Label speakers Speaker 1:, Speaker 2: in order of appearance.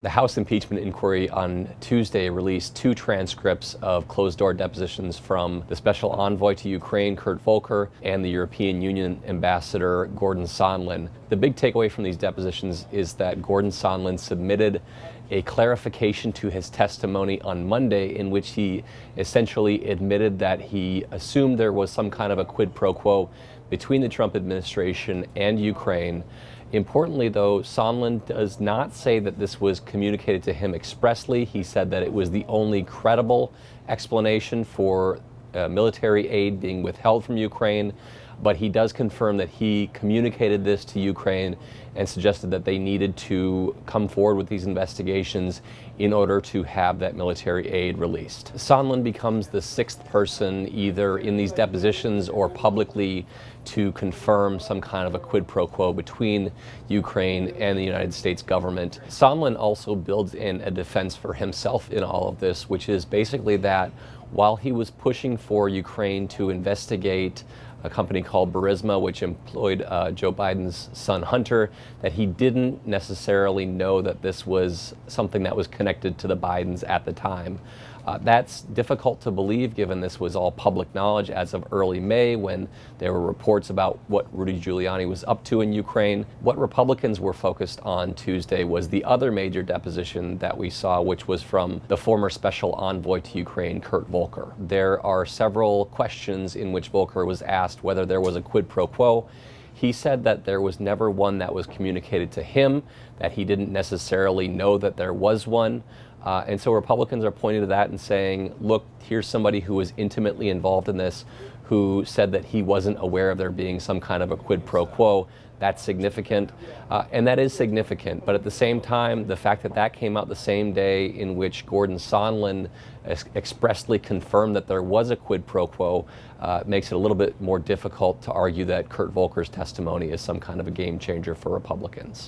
Speaker 1: The House impeachment inquiry on Tuesday released two transcripts of closed-door depositions from the special envoy to Ukraine, Kurt Volker, and the European Union ambassador, Gordon Sondland. The big takeaway from these depositions is that Gordon Sondland submitted a clarification to his testimony on Monday in which he essentially admitted that he assumed there was some kind of a quid pro quo between the Trump administration and Ukraine. Importantly, though, Sondland does not say that this was communicated to him expressly. He said that it was the only credible explanation for military aid being withheld from Ukraine, but he does confirm that he communicated this to Ukraine and suggested that they needed to come forward with these investigations in order to have that military aid released. Sondland becomes the sixth person either in these depositions or publicly to confirm some kind of a quid pro quo between Ukraine and the United States government. Sondland also builds in a defense for himself in all of this, which is basically that while he was pushing for Ukraine to investigate a company called Burisma, which employed Joe Biden's son Hunter, that he didn't necessarily know that this was something that was connected to the Bidens at the time. That's difficult to believe given this was all public knowledge as of early May when there were reports about what Rudy Giuliani was up to in Ukraine. What Republicans were focused on Tuesday was the other major deposition that we saw, which was from the former special envoy to Ukraine, Kurt Volker. There are several questions in which Volker was asked whether there was a quid pro quo. He said that there was never one that was communicated to him, that he didn't necessarily know that there was one. And so Republicans are pointing to that and saying, look, here's somebody who was intimately involved in this, who said that he wasn't aware of there being some kind of a quid pro quo. That's significant, and that is significant. But at the same time, the fact that that came out the same day in which Gordon Sondland expressly confirmed that there was a quid pro quo makes it a little bit more difficult to argue that Kurt Volker's testimony is some kind of a game changer for Republicans.